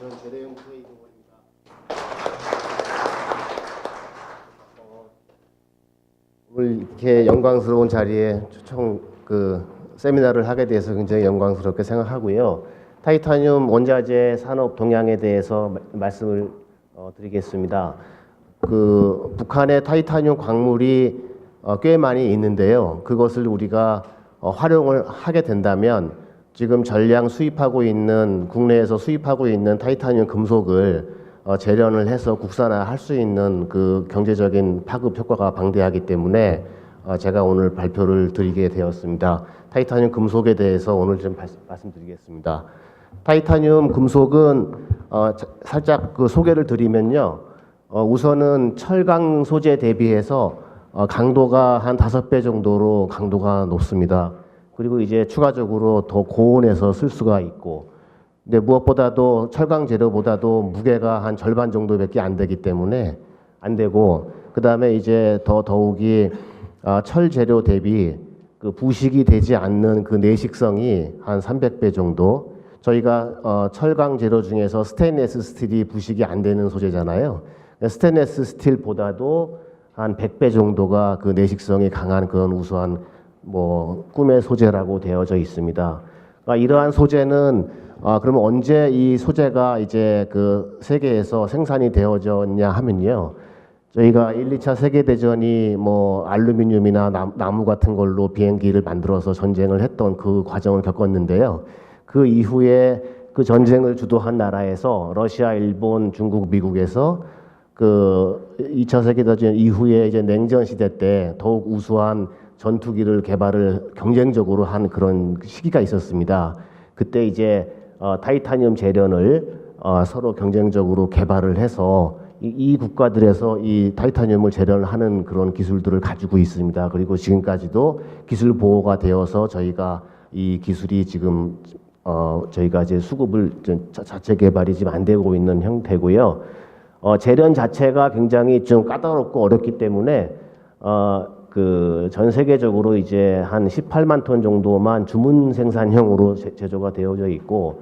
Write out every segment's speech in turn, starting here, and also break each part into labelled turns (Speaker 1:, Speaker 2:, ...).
Speaker 1: 저는 제대용 트레이드 원입니다. 오늘 이렇게 영광스러운 자리에 초청 세미나를 하게 돼서 굉장히 영광스럽게 생각하고요. 타이타늄 원자재 산업 동향에 대해서 말씀을 드리겠습니다. 북한의 타이타늄 광물이 꽤 많이 있는데요. 그것을 우리가 활용을 하게 된다면 지금 전량 수입하고 있는 국내에서 수입하고 있는 타이타늄 금속을 재련을 해서 국산화할 수 있는 그 경제적인 파급 효과가 방대하기 때문에 제가 오늘 발표를 드리게 되었습니다. 타이타늄 금속에 대해서 오늘 좀 말씀드리겠습니다. 타이타늄 금속은 살짝 소개를 드리면요. 우선은 철강 소재 대비해서 강도가 한 5배 정도로 강도가 높습니다. 그리고 이제 추가적으로 더 고온에서 쓸 수가 있고, 근데 무엇보다도 철강 재료보다도 무게가 한 절반 정도밖에 안 되기 때문에 안 되고, 그 다음에 이제 더욱이 철 재료 대비 그 부식이 되지 않는 그 내식성이 한 300배 정도. 저희가 철강 재료 중에서 스테인리스 스틸이 부식이 안 되는 소재잖아요. 스테인리스 스틸보다도 한 100배 정도가 그 내식성이 강한 그런 우수한 꿈의 소재라고 되어져 있습니다. 그러니까 이러한 소재는 그러면 언제 이 소재가 이제 그 세계에서 생산이 되어졌냐 하면요. 저희가 1, 2차 세계대전이 알루미늄이나 나무 같은 걸로 비행기를 만들어서 전쟁을 했던 그 과정을 겪었는데요. 그 이후에 그 전쟁을 주도한 나라에서 러시아, 일본, 중국, 미국에서 그 2차 세계대전 이후에 이제 냉전 시대 때 더욱 우수한 전투기를 개발을 경쟁적으로 한 그런 시기가 있었습니다. 그때 이제 타이타늄 재련을 서로 경쟁적으로 개발을 해서 이 국가들에서 이 타이타늄을 재련하는 그런 기술들을 가지고 있습니다. 그리고 지금까지도 기술 보호가 되어서 저희가 이 기술이 지금 저희가 이제 수급을 자체 개발이 지금 안 되고 있는 형태고요. 재련 자체가 굉장히 좀 까다롭고 어렵기 때문에 전 세계적으로 이제 한 18만 톤 정도만 주문 생산형으로 제조가 되어져 있고,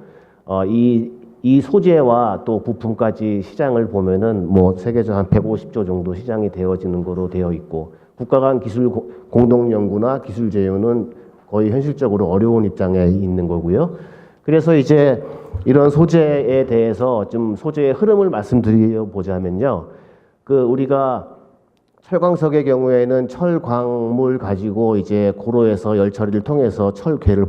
Speaker 1: 이 소재와 또 부품까지 시장을 보면은 세계적 한 150조 정도 시장이 되어지는 거로 되어 있고, 국가 간 기술 공동 연구나 기술 제휴는 거의 현실적으로 어려운 입장에 있는 거고요. 그래서 이제 이런 소재에 대해서 좀 소재의 흐름을 말씀드려 보자면요. 우리가 철광석의 경우에는 철광물 가지고 이제 고로에서 열 처리를 통해서 철괴를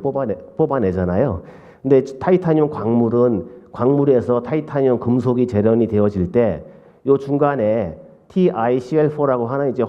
Speaker 1: 뽑아내잖아요. 근데 타이타늄 광물은 광물에서 타이타늄 금속이 재련이 되어질 때 요 중간에 TiCl4라고 하는 이제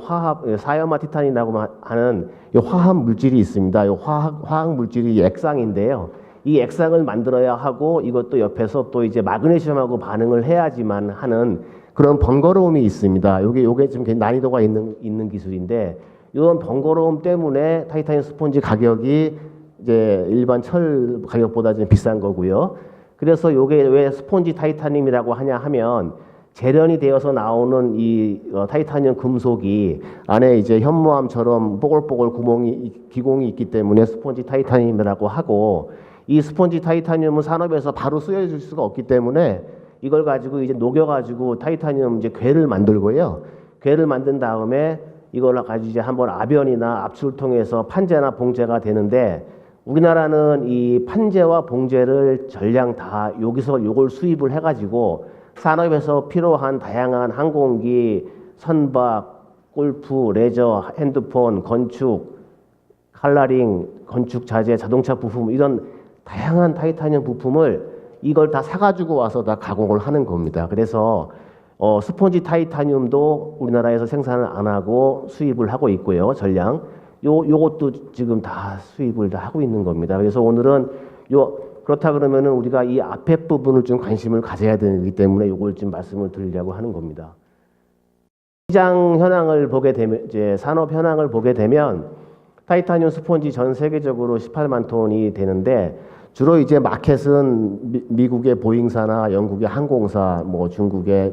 Speaker 1: 사염화 티탄이라고 하는 요 화학 물질이 있습니다. 요 화학 물질이 액상인데요. 이 액상을 만들어야 하고 이것도 옆에서 또 이제 마그네슘하고 반응을 해야지만 하는 그런 번거로움이 있습니다. 요게 좀 난이도가 있는 기술인데, 이런 번거로움 때문에 타이타늄 스폰지 가격이 이제 일반 철 가격보다 좀 비싼 거고요. 그래서 요게 왜 스폰지 타이타늄이라고 하냐 하면, 재련이 되어서 나오는 이 타이타늄 금속이 안에 이제 현무암처럼 뽀글뽀글 기공이 있기 때문에 스폰지 타이타늄이라고 하고, 이 스폰지 타이타늄은 산업에서 바로 쓰여질 수가 없기 때문에 이걸 가지고 이제 녹여가지고 타이타늄 이제 괴를 만들고요. 괴를 만든 다음에 이걸 가지고 이제 한번 압연이나 압출을 통해서 판재나 봉제가 되는데, 우리나라는 이 판재와 봉제를 전량 다 여기서 요걸 수입을 해가지고 산업에서 필요한 다양한 항공기, 선박, 골프, 레저, 핸드폰, 건축, 칼라링, 건축 자재, 자동차 부품 이런 다양한 타이타늄 부품을 이걸 다 사가지고 와서 다 가공을 하는 겁니다. 그래서 스폰지 타이타늄도 우리나라에서 생산을 안 하고 수입을 하고 있고요. 전량 요것도 지금 다 수입을 다 하고 있는 겁니다. 그래서 오늘은 그렇다 그러면은 우리가 이 앞에 부분을 좀 관심을 가져야 되기 때문에 요걸 좀 말씀을 드리려고 하는 겁니다. 시장 현황을 보게 되면, 이제 산업 현황을 보게 되면 타이타늄 스폰지 전 세계적으로 18만 톤이 되는데, 주로 이제 마켓은 미국의 보잉사나 영국의 항공사,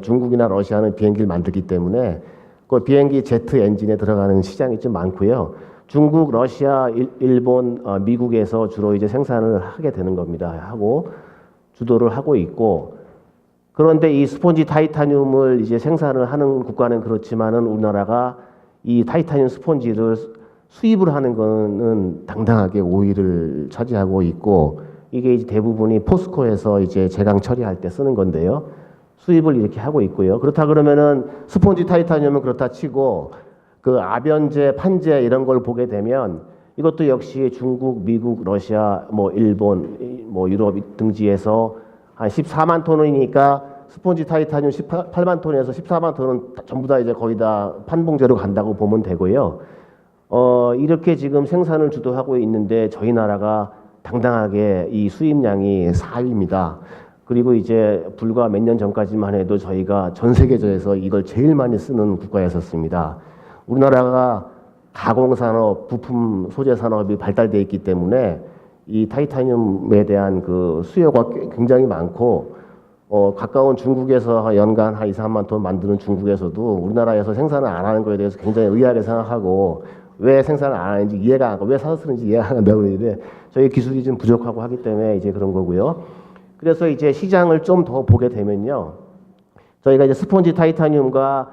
Speaker 1: 중국이나 러시아는 비행기를 만들기 때문에 그 비행기 제트 엔진에 들어가는 시장이 좀 많고요. 중국, 러시아, 일본, 미국에서 주로 이제 생산을 하게 되는 겁니다. 하고 주도를 하고 있고, 그런데 이 스폰지 타이타늄을 이제 생산을 하는 국가는 그렇지만은 우리나라가 이 타이타늄 스폰지를 수입을 하는 거는 당당하게 5위를 차지하고 있고, 이게 이제 대부분이 포스코에서 이제 제강 처리할 때 쓰는 건데요. 수입을 이렇게 하고 있고요. 그렇다 그러면은 스폰지 타이타늄은 그렇다 치고 그 아변제, 판재 이런 걸 보게 되면 이것도 역시 중국, 미국, 러시아, 뭐 일본, 뭐 유럽 등지에서 한 14만 톤이니까 스폰지 타이타늄 18만 톤에서 14만 톤은 전부 다 이제 거의 다 판봉제로 간다고 보면 되고요. 이렇게 지금 생산을 주도하고 있는데 저희 나라가 당당하게 이 수입량이 4위입니다. 그리고 이제 불과 몇 년 전까지만 해도 저희가 전 세계적에서 이걸 제일 많이 쓰는 국가였었습니다. 우리나라가 가공산업, 부품 소재 산업이 발달되어 있기 때문에 이 타이타늄에 대한 그 수요가 굉장히 많고, 가까운 중국에서 연간 한 2, 3만 톤 만드는 중국에서도 우리나라에서 생산을 안 하는 거에 대해서 굉장히 의아하게 생각하고, 왜 생산을 안 하는지 이해가 안 가고 왜 사서 쓰는지 이해가 안 간다고 그러는데 저희 기술이 좀 부족하고 하기 때문에 이제 그런 거고요. 그래서 이제 시장을 좀 더 보게 되면요, 저희가 이제 스폰지 타이타늄과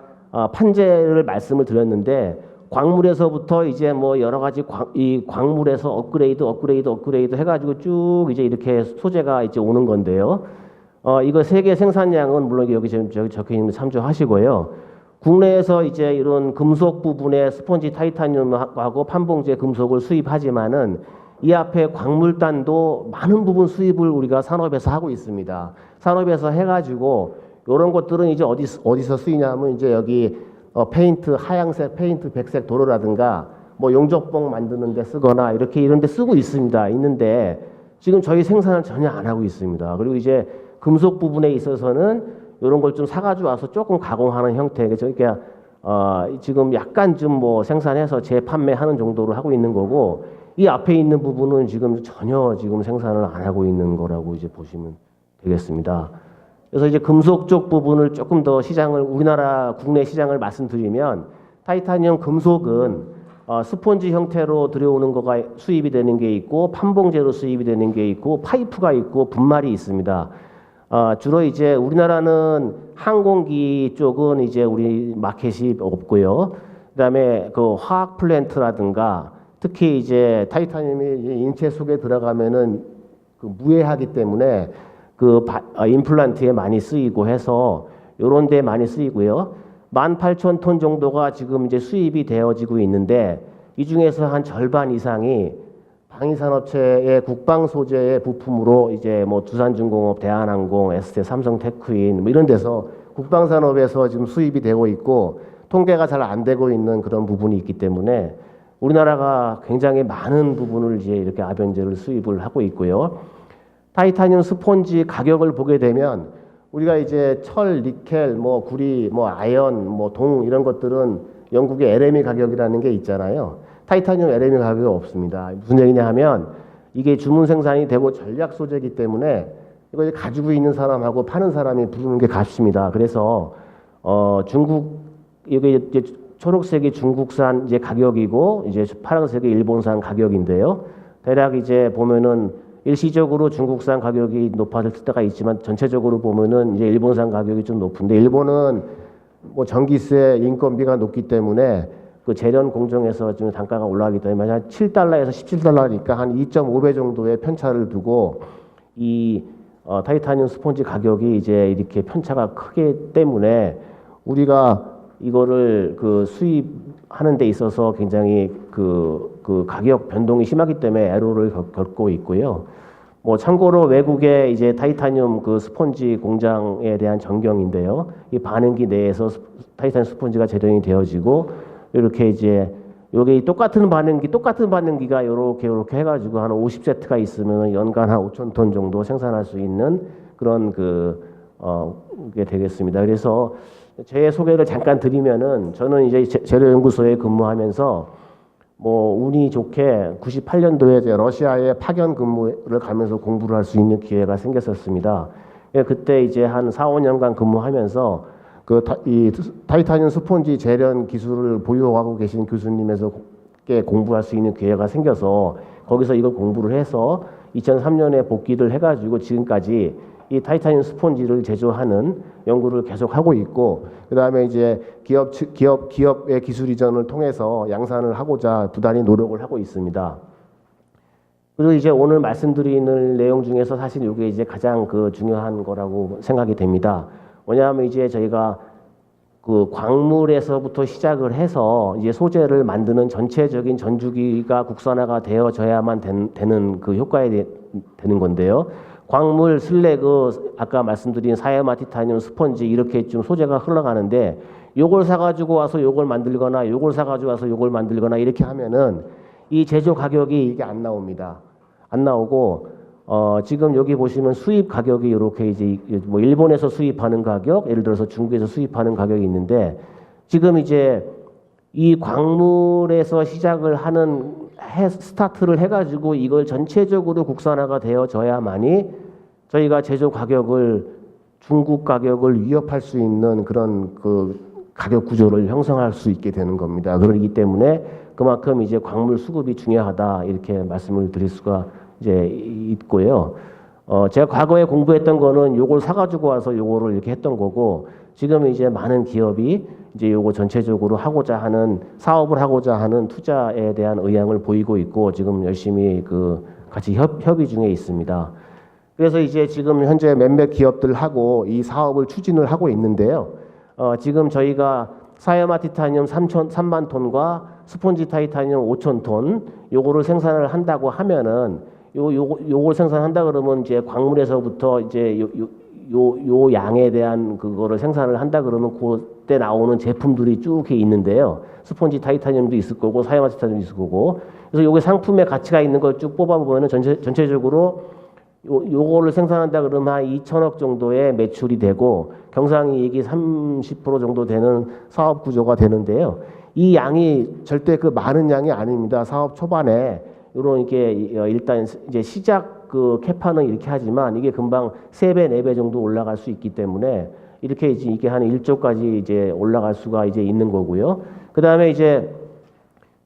Speaker 1: 판재를 말씀을 드렸는데, 광물에서부터 이제 뭐 여러 가지 이 광물에서 업그레이드 해가지고 쭉 이제 이렇게 소재가 이제 오는 건데요. 이거 세계 생산량은 물론 여기 지금 적혀 있는 거 참조하시고요. 국내에서 이제 이런 금속 부분의 스폰지 타이타늄하고 판봉제 금속을 수입하지만은 이 앞에 광물단도 많은 부분 수입을 우리가 산업에서 하고 있습니다. 산업에서 해가지고 이런 것들은 이제 어디서 쓰이냐면 이제 여기 페인트, 하얀색 페인트, 백색 도료라든가 뭐 용접봉 만드는 데 쓰거나 이렇게 이런 데 쓰고 있는데 지금 저희 생산을 전혀 안 하고 있습니다. 그리고 이제 금속 부분에 있어서는 이런 걸 좀 사가지고 와서 조금 가공하는 형태, 그러니까 지금 약간 좀 뭐 생산해서 재판매하는 정도로 하고 있는 거고, 이 앞에 있는 부분은 지금 전혀 지금 생산을 안 하고 있는 거라고 이제 보시면 되겠습니다. 그래서 이제 금속 쪽 부분을 조금 더 시장을, 우리나라 국내 시장을 말씀드리면, 타이타늄 금속은 스폰지 형태로 들여오는 거가 수입이 되는 게 있고, 판봉제로 수입이 되는 게 있고, 파이프가 있고, 분말이 있습니다. 주로 이제 우리나라는 항공기 쪽은 이제 우리 마켓이 없고요. 그다음에 그 화학 플랜트라든가 특히 이제 타이타늄이 인체 속에 들어가면은 그 무해하기 때문에 그 임플란트에 많이 쓰이고 해서 요런 데 많이 쓰이고요. 18,000톤 정도가 지금 이제 수입이 되어지고 있는데, 이 중에서 한 절반 이상이 방위산업체의 국방 소재의 부품으로 이제 뭐 두산중공업, 대한항공, S대, 삼성테크인 뭐 이런 데서 국방산업에서 지금 수입이 되고 있고, 통계가 잘 안 되고 있는 그런 부분이 있기 때문에 우리나라가 굉장히 많은 부분을 이제 이렇게 아변제를 수입을 하고 있고요. 타이타늄 스폰지 가격을 보게 되면 우리가 이제 철, 니켈, 뭐 구리, 뭐 아연, 뭐 동 이런 것들은 영국의 LME 가격이라는 게 있잖아요. 타이타늄 LME 가격이 없습니다. 무슨 얘기냐 하면 이게 주문 생산이 되고 전략 소재이기 때문에 이걸 가지고 있는 사람하고 파는 사람이 부르는 게 값입니다. 그래서 중국, 이게 이제 초록색이 중국산 이제 가격이고 이제 파란색이 일본산 가격인데요. 대략 이제 보면은 일시적으로 중국산 가격이 높아질 때가 있지만 전체적으로 보면은 이제 일본산 가격이 좀 높은데, 일본은 뭐 전기세, 인건비가 높기 때문에 그 재련 공정에서 지금 단가가 올라가기 때문에 한 7달러에서 17달러니까 한 2.5배 정도의 편차를 두고 이 타이타늄 스폰지 가격이 이제 이렇게 편차가 크기 때문에 우리가 이거를 그 수입하는 데 있어서 굉장히 그 가격 변동이 심하기 때문에 애로를 겪고 있고요. 뭐 참고로 외국의 이제 타이타늄 그 스폰지 공장에 대한 전경인데요. 이 반응기 내에서 타이타늄 스폰지가 재련이 되어지고 이렇게 이제 여기 똑같은 반응기가 요렇게 해가지고 한 50세트가 있으면 연간 한 5,000톤 정도 생산할 수 있는 그런 게 되겠습니다. 그래서 제 소개를 잠깐 드리면은, 저는 이제 재료연구소에 근무하면서 뭐 운이 좋게 98년도에 이제 러시아에 파견 근무를 가면서 공부를 할 수 있는 기회가 생겼었습니다. 그때 이제 한 4, 5년간 근무하면서 이 타이타늄 스폰지 재련 기술을 보유하고 계신 교수님에서께 공부할 수 있는 기회가 생겨서 거기서 이걸 공부를 해서 2003년에 복귀를 해가지고 지금까지 이 타이타늄 스폰지를 제조하는 연구를 계속 하고 있고, 그다음에 이제 기업의 기술 이전을 통해서 양산을 하고자 부단히 노력을 하고 있습니다. 그리고 이제 오늘 말씀드리는 내용 중에서 사실 이게 이제 가장 그 중요한 거라고 생각이 됩니다. 뭐냐면 이제 저희가 그 광물에서부터 시작을 해서 이제 소재를 만드는 전체적인 전주기가 국산화가 되어져야만 되는 그 효과에 되는 건데요. 광물, 슬래그, 아까 말씀드린 사야마 티타늄, 스펀지 이렇게 좀 소재가 흘러가는데 요걸 사가지고 와서 요걸 만들거나 요걸 사가지고 와서 요걸 만들거나 이렇게 하면은 이 제조 가격이 이게 안 나옵니다. 안 나오고 지금 여기 보시면 수입 가격이 이렇게 이제 뭐 일본에서 수입하는 가격, 예를 들어서 중국에서 수입하는 가격이 있는데 지금 이제 이 광물에서 시작을 하는 스타트를 해가지고 이걸 전체적으로 국산화가 되어져야만이 저희가 제조 가격을 중국 가격을 위협할 수 있는 그런 그 가격 구조를 형성할 수 있게 되는 겁니다. 그렇기 때문에 그만큼 이제 광물 수급이 중요하다 이렇게 말씀을 드릴 수가 이제 있고요. 제가 과거에 공부했던 거는 요걸 사가지고 와서 요거를 이렇게 했던 거고 지금 이제 많은 기업이 이제 요거 전체적으로 하고자 하는 사업을 하고자 하는 투자에 대한 의향을 보이고 있고 지금 열심히 그 같이 협의 중에 있습니다. 그래서 이제 지금 현재 몇몇 기업들하고 이 사업을 추진을 하고 있는데요. 지금 저희가 사야마 티타늄 3만 톤과 스폰지 타이타늄 5천 톤 요거를 생산을 한다고 하면은 요걸 생산한다 그러면 이제 광물에서부터 이제 요 양에 대한 그거를 생산을 한다 그러면 그때 나오는 제품들이 쭉 이렇게 있는데요. 스폰지 타이타늄도 있을 거고 사야마 티타늄도 있을 거고. 그래서 요게 상품의 가치가 있는 걸 쭉 뽑아 보면은 전체적으로 요거를 생산한다 그러면 한 2천억 정도의 매출이 되고 경상이익이 30% 정도 되는 사업 구조가 되는데요. 이 양이 절대 그 많은 양이 아닙니다. 사업 초반에 이런 이렇게 일단 이제 시작 그 캐파는 이렇게 하지만 이게 금방 3배, 4배 정도 올라갈 수 있기 때문에 이렇게 이제 이게 한 1조까지 이제 올라갈 수가 이제 있는 거고요. 그다음에 이제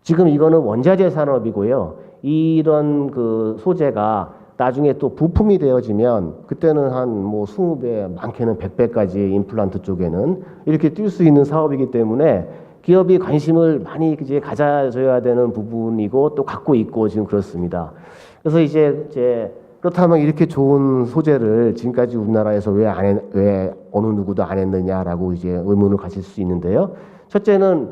Speaker 1: 지금 이거는 원자재 산업이고요. 이런 그 소재가 나중에 또 부품이 되어지면 그때는 한 뭐 20배, 많게는 100배까지 임플란트 쪽에는 이렇게 뛸 수 있는 사업이기 때문에 기업이 관심을 많이 이제 가져줘야 되는 부분이고 또 갖고 있고 지금 그렇습니다. 그래서 이제 그렇다면 이렇게 좋은 소재를 지금까지 우리나라에서 왜 어느 누구도 안 했느냐라고 이제 의문을 가질 수 있는데요. 첫째는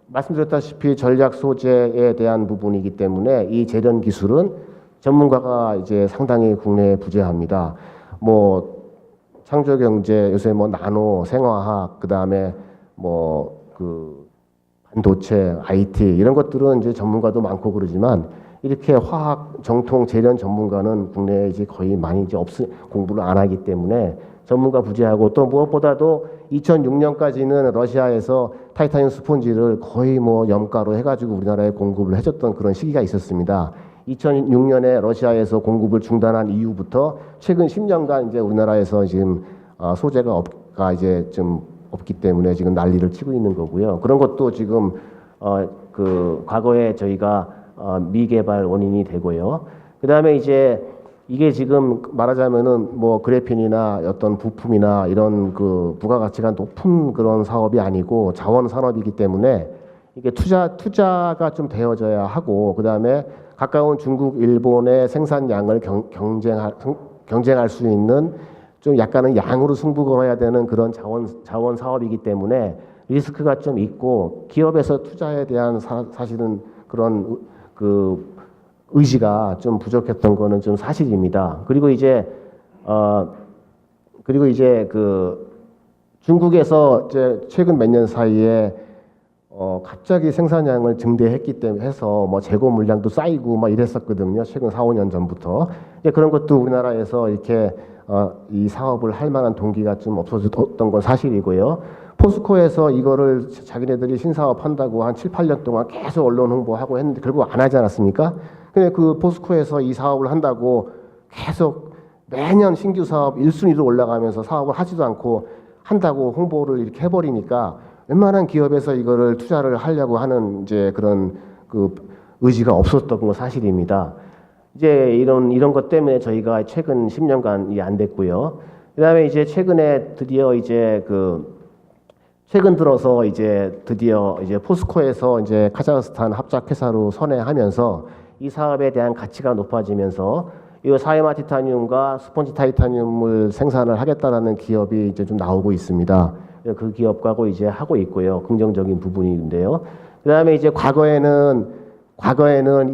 Speaker 1: 말씀드렸다시피 전략 소재에 대한 부분이기 때문에 이 재련 기술은 전문가가 이제 상당히 국내에 부재합니다. 뭐 창조경제 요새 뭐 나노, 생화학 그다음에 뭐 그 반도체, IT 이런 것들은 이제 전문가도 많고 그러지만 이렇게 화학 정통 재련 전문가는 국내에 이제 거의 많이 이제 공부를 안 하기 때문에 전문가 부재하고 또 무엇보다도 2006년까지는 러시아에서 타이타늄 스폰지를 거의 뭐 염가로 해가지고 우리나라에 공급을 해줬던 그런 시기가 있었습니다. 2006년에 러시아에서 공급을 중단한 이후부터 최근 10년간 이제 우리나라에서 지금 소재가 이제 좀 없기 때문에 지금 난리를 치고 있는 거고요. 그런 것도 지금 그 과거에 저희가 미개발 원인이 되고요. 그다음에 이제 이게 지금 말하자면은 뭐 그래핀이나 어떤 부품이나 이런 그 부가가치가 높은 그런 사업이 아니고 자원 산업이기 때문에 이게 투자가 좀 되어져야 하고 그다음에 가까운 중국, 일본의 생산량을 경쟁할 수 있는 좀 약간은 양으로 승부 걸어야 되는 그런 자원 사업이기 때문에 리스크가 좀 있고 기업에서 투자에 대한 사실은 그런 그 의지가 좀 부족했던 거는 좀 사실입니다. 그리고 이제 그 중국에서 이제 최근 몇 년 사이에 갑자기 생산량을 증대했기 때문에 해서 뭐 재고 물량도 쌓이고 막 이랬었거든요. 최근 4, 5년 전부터. 이제 그런 것도 우리나라에서 이렇게 이 사업을 할 만한 동기가 좀 없어졌던 건 사실이고요. 포스코에서 이거를 자기네들이 신사업 한다고 한 7, 8년 동안 계속 언론 홍보하고 했는데 결국 안 하지 않았습니까? 근데 그 포스코에서 이 사업을 한다고 계속 매년 신규 사업 1순위로 올라가면서 사업을 하지도 않고 한다고 홍보를 이렇게 해버리니까 웬만한 기업에서 이거를 투자를 하려고 하는 이제 그런 그 의지가 없었던 건 사실입니다. 이제 이런 것 때문에 저희가 최근 10년간이 안 됐고요. 그다음에 이제 최근에 드디어 이제 최근 들어서 이제 드디어 이제 포스코에서 이제 카자흐스탄 합작 회사로 선회하면서 이 사업에 대한 가치가 높아지면서 이 사이마 티타늄과 스폰지 타이타늄을 생산을 하겠다라는 기업이 이제 좀 나오고 있습니다. 그 기업하고 이제 하고 있고요. 긍정적인 부분인데요. 그다음에 이제 과거에는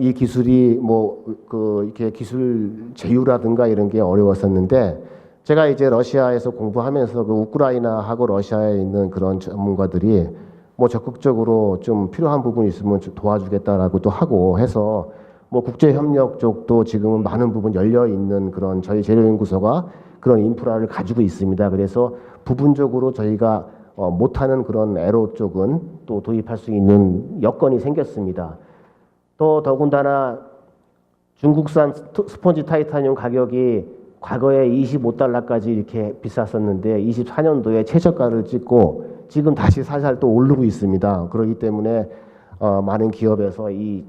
Speaker 1: 이 기술이 이렇게 기술 제휴라든가 이런 게 어려웠었는데 제가 이제 러시아에서 공부하면서 그 우크라이나하고 러시아에 있는 그런 전문가들이 적극적으로 좀 필요한 부분이 있으면 좀 도와주겠다라고도 하고 해서 국제 협력 쪽도 지금은 많은 부분 열려 있는 그런 저희 재료연구소가 그런 인프라를 가지고 있습니다. 그래서 부분적으로 저희가 못하는 그런 에로 쪽은 또 도입할 수 있는 여건이 생겼습니다. 또 더군다나 중국산 스폰지 타이타늄 가격이 과거에 25달러까지 이렇게 비쌌었는데 24년도에 최저가를 찍고 지금 다시 살살 또 오르고 있습니다. 그렇기 때문에 많은 기업에서 이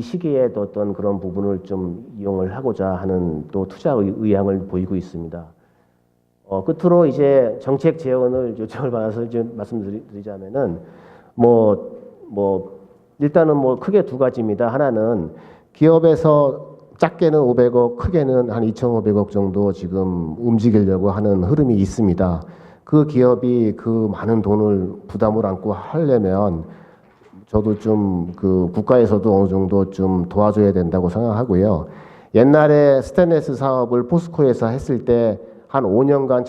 Speaker 1: 시기에 어떤 그런 부분을 좀 이용을 하고자 하는 또 투자 의향을 보이고 있습니다. 끝으로 이제 정책 제언을 요청을 받아서 이제 말씀드리자면은 일단은 크게 두 가지입니다. 하나는 기업에서 작게는 500억, 크게는 한 2,500억 정도 지금 움직이려고 하는 흐름이 있습니다. 그 기업이 그 많은 돈을 부담을 안고 하려면 저도 좀 국가에서도 어느 정도 좀 도와줘야 된다고 생각하고요. 옛날에 스테인리스 사업을 포스코에서 했을 때 한 5년간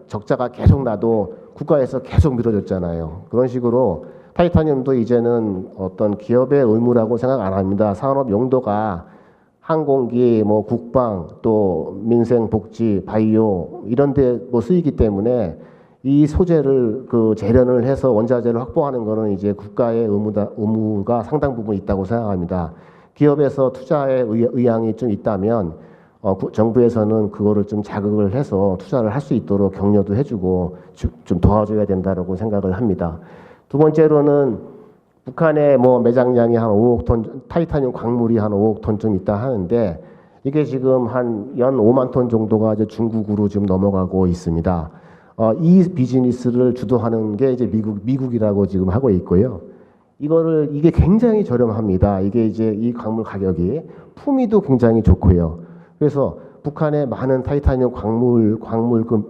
Speaker 1: 적자가 계속 나도 국가에서 계속 밀어줬잖아요. 그런 식으로 타이타늄도 이제는 어떤 기업의 의무라고 생각 안 합니다. 산업 용도가 항공기, 국방, 또 민생복지, 바이오 이런 데 쓰이기 때문에 이 소재를 재련을 해서 원자재를 확보하는 거는 이제 국가의 의무가 상당 부분 있다고 생각합니다. 기업에서 투자의 의향이 좀 있다면 정부에서는 그거를 좀 자극을 해서 투자를 할 수 있도록 격려도 해주고 좀 도와줘야 된다라고 생각을 합니다. 두 번째로는 북한의 매장량이 한 5억 톤, 타이타늄 광물이 한 5억 톤쯤 있다 하는데 이게 지금 한 연 5만 톤 정도가 이제 중국으로 지금 넘어가고 있습니다. 이 비즈니스를 주도하는 게 이제 미국이라고 지금 하고 있고요. 이게 굉장히 저렴합니다. 이게 이제 이 광물 가격이 품위도 굉장히 좋고요. 그래서 북한에 많은 타이타늄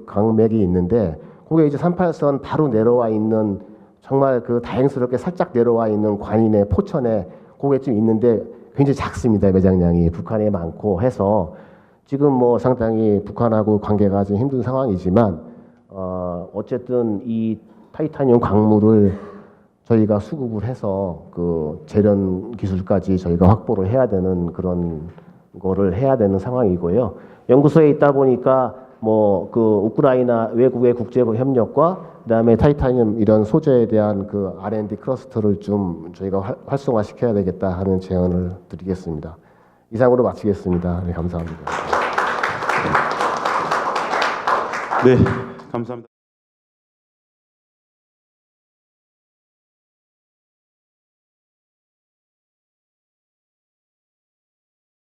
Speaker 1: 광맥이 있는데 그게 이제 38선 바로 내려와 있는 정말 다행스럽게 살짝 내려와 있는 관인의 포천에 그게 좀 있는데 굉장히 작습니다. 매장량이 북한에 많고 해서 지금 상당히 북한하고 관계가 좀 힘든 상황이지만 어쨌든 이 타이타늄 광물을 저희가 수급을 해서 재련 기술까지 저희가 확보를 해야 되는 그런 거를 해야 되는 상황이고요. 연구소에 있다 보니까 우크라이나 외국의 국제 협력과 그다음에 타이타늄 이런 소재에 대한 R&D 클러스터를 좀 저희가 활성화시켜야 되겠다 하는 제안을 드리겠습니다. 이상으로 마치겠습니다. 네, 감사합니다.
Speaker 2: 네, 감사합니다.